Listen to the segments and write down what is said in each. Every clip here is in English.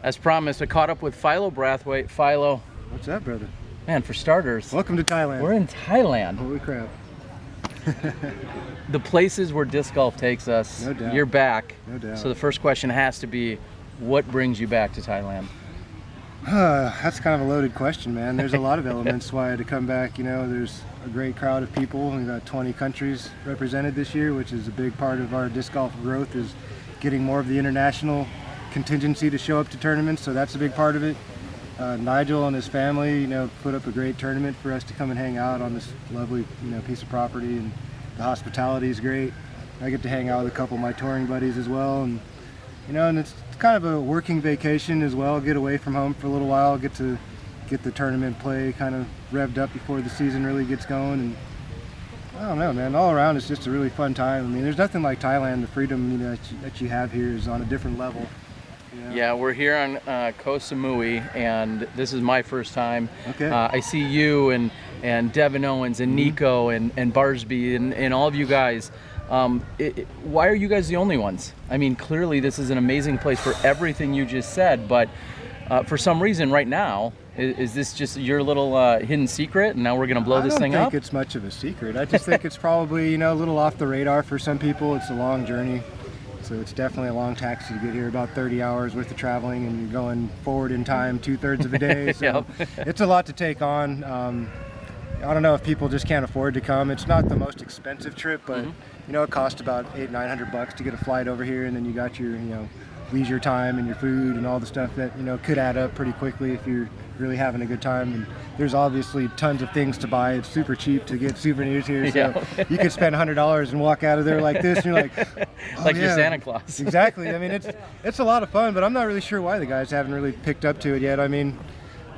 As promised, I caught up with Philo Brathwaite. Philo. What's up, brother? Man, for starters, welcome to Thailand. We're in Thailand. Holy crap. The places where disc golf takes us, no doubt. You're back. No doubt. So the first question has to be, what brings you back to Thailand? That's kind of a loaded question, man. There's a lot of elements why to come back. You know, there's a great crowd of people. We've got 20 countries represented this year, which is a big part of our disc golf growth, is getting more of the international contingency to show up to tournaments, so that's a big part of it. Nigel and his family, you know, put up a great tournament for us to come and hang out on this lovely, piece of property, and the hospitality is great. I get to hang out with a couple of my touring buddies as well, and and it's kind of a working vacation as well. Get away from home for a little while, get to get the tournament play kind of revved up before the season really gets going, and I don't know, man. All around, it's just a really fun time. I mean, there's nothing like Thailand. The freedom that you have here is on a different level. Yeah, we're here on Koh Samui, and this is my first time. Okay. I see you and Devin Owens and Nico and Barsby and all of you guys. Why are you guys the only ones? I mean, clearly this is an amazing place for everything you just said, but for some reason right now, is this just your little hidden secret, and now we're going to blow this thing up? I don't think it's much of a secret. I just think it's probably, a little off the radar for some people. It's a long journey. So it's definitely a long taxi to get here, about 30 hours worth of traveling, and you're going forward in time 2/3 of a day. So It's a lot to take on. I don't know if people just can't afford to come. It's not the most expensive trip, but it costs about $800-900 to get a flight over here, and then you got your leisure time and your food and all the stuff that could add up pretty quickly if you're really having a good time. And there's obviously tons of things to buy. It's super cheap to get souvenirs here, so you could spend $100 and walk out of there like this, and you're like, oh, like you're Santa Claus. Exactly. I mean, it's a lot of fun, but I'm not really sure why the guys haven't really picked up to it yet. I mean,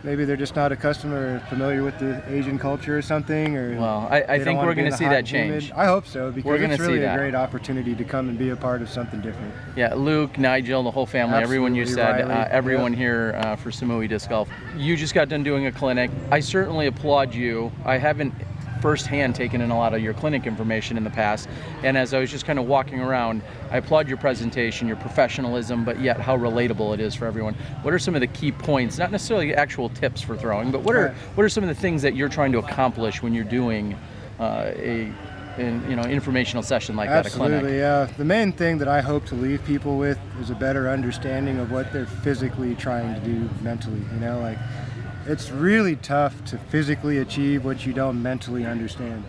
maybe they're just not accustomed or familiar with the Asian culture or something. Or well, I think we're going to see that change. I hope so, because it's really a great opportunity to come and be a part of something different. Yeah, Luke, Nigel, the whole family, Absolutely, everyone you said, Riley, everyone here for Samui Disc Golf. You just got done doing a clinic. I certainly applaud you. I haven't firsthand taken in a lot of your clinic information in the past, and as I was just kind of walking around, I applaud your presentation, your professionalism, but yet how relatable it is for everyone. What are some of the key points, not necessarily actual tips for throwing, but what are some of the things that you're trying to accomplish when you're doing an informational session like that, a clinic? Absolutely, yeah. The main thing that I hope to leave people with is a better understanding of what they're physically trying to do mentally. It's really tough to physically achieve what you don't mentally understand.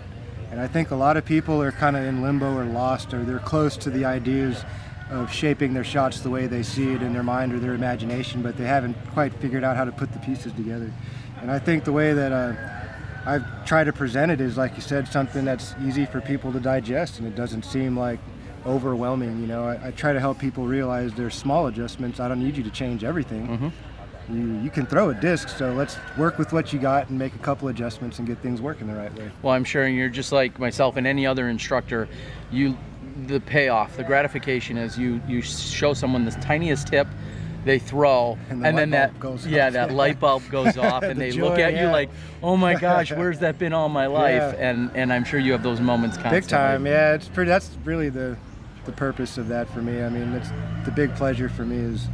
And I think a lot of people are kind of in limbo or lost, or they're close to the ideas of shaping their shots the way they see it in their mind or their imagination, but they haven't quite figured out how to put the pieces together. And I think the way that I've tried to present it is, like you said, something that's easy for people to digest, and it doesn't seem like overwhelming. I try to help people realize there's small adjustments. I don't need you to change everything. You can throw a disc, so let's work with what you got and make a couple adjustments and get things working the right way. Well, I'm sure you're just like myself and any other instructor. The payoff, the gratification is you show someone the tiniest tip, they throw, and then that light bulb goes off, and they look at you like, oh my gosh, where's that been all my life? And I'm sure you have those moments constantly. Big time, yeah. That's really the purpose of that for me. I mean, it's the big pleasure for me is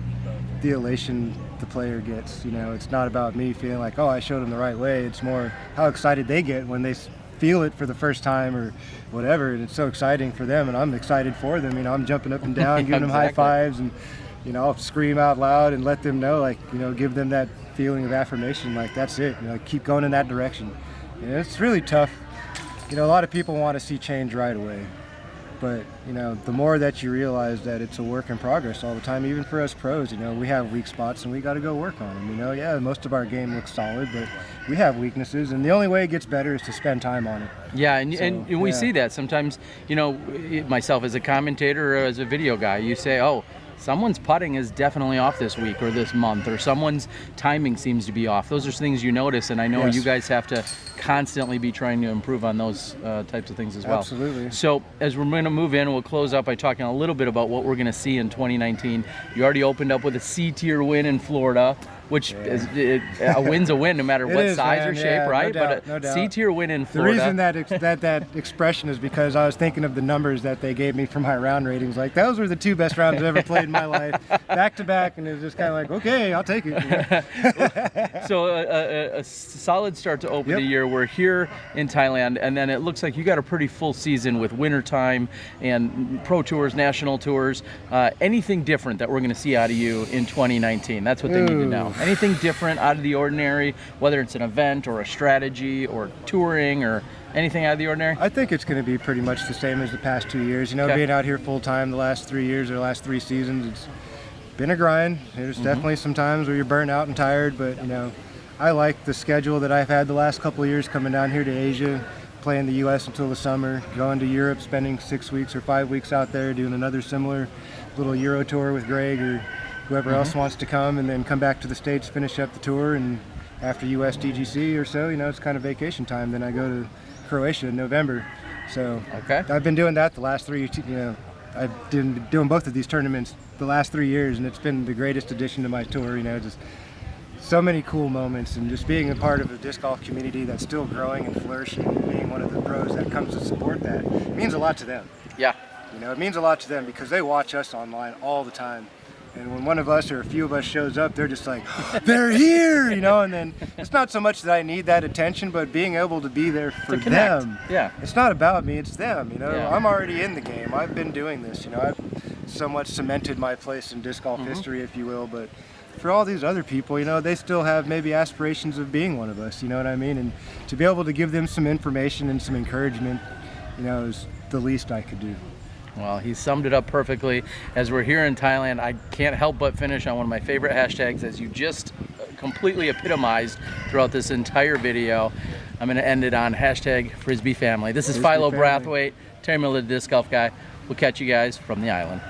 the elation the player gets. It's not about me feeling like, oh, I showed them the right way. It's more how excited they get when they feel it for the first time or whatever, and it's so exciting for them, and I'm excited for them. I'm jumping up and down, giving them high fives, and I'll scream out loud and let them know, like, give them that feeling of affirmation, like that's it, keep going in that direction. It's really tough. A lot of people want to see change right away. But, the more that you realize that it's a work in progress all the time, even for us pros, we have weak spots and we got to go work on them. Most of our game looks solid, but we have weaknesses, and the only way it gets better is to spend time on it. Yeah, and we see that sometimes, myself as a commentator or as a video guy, you say, oh, someone's putting is definitely off this week or this month, or someone's timing seems to be off. Those are things you notice, and I know you guys have to constantly be trying to improve on those types of things as well. Absolutely. So as we're going to move in, we'll close up by talking a little bit about what we're going to see in 2019. You already opened up with a C-tier win in Florida. which is a win's a win no matter what size or shape, right? No doubt, but a C-tier win in Florida. The reason that expression is because I was thinking of the numbers that they gave me for my round ratings. Like, those were the 2 best rounds I've ever played in my life, back to back, and it was just kind of like, okay, I'll take it. You know? So a solid start to open the year. We're here in Thailand, and then it looks like you got a pretty full season with wintertime and pro tours, national tours. Anything different that we're going to see out of you in 2019? That's what they need to know. Anything different, out of the ordinary, whether it's an event or a strategy or touring or anything out of the ordinary? I think it's going to be pretty much the same as the past 2 years. You know, being out here full time the last 3 years or the last 3 seasons, it's been a grind. There's definitely some times where you're burnt out and tired, but you know, I like the schedule that I've had the last couple of years, coming down here to Asia, playing the U.S. until the summer, going to Europe, spending 6 weeks or 5 weeks out there, doing another similar little Euro tour with Greg or whoever else wants to come, and then come back to the States, finish up the tour, and after US DGC or so, you know, it's kind of vacation time. Then I go to Croatia in November. So I've been doing that the last 3 years. You know, I've been doing both of these tournaments the last 3 years, and it's been the greatest addition to my tour. You know, just so many cool moments, and just being a part of a disc golf community that's still growing and flourishing, and being one of the pros that comes to support that, it means a lot to them. Yeah. You know, it means a lot to them because they watch us online all the time. And when one of us or a few of us shows up, they're just like, they're here, you know. And then it's not so much that I need that attention, but being able to be there for them. Yeah. It's not about me, it's them, you know. I'm already in the game. I've been doing this, you know. I've somewhat cemented my place in disc golf history, if you will. But for all these other people, you know, they still have maybe aspirations of being one of us, you know what I mean? And to be able to give them some information and some encouragement, you know, is the least I could do. Well, he summed it up perfectly. As we're here in Thailand, I can't help but finish on one of my favorite hashtags, as you just completely epitomized throughout this entire video. I'm going to end it on hashtag Frisbee Family. This is Philo Brathwaite, Terry Miller, the Disc Golf Guy. We'll catch you guys from the island.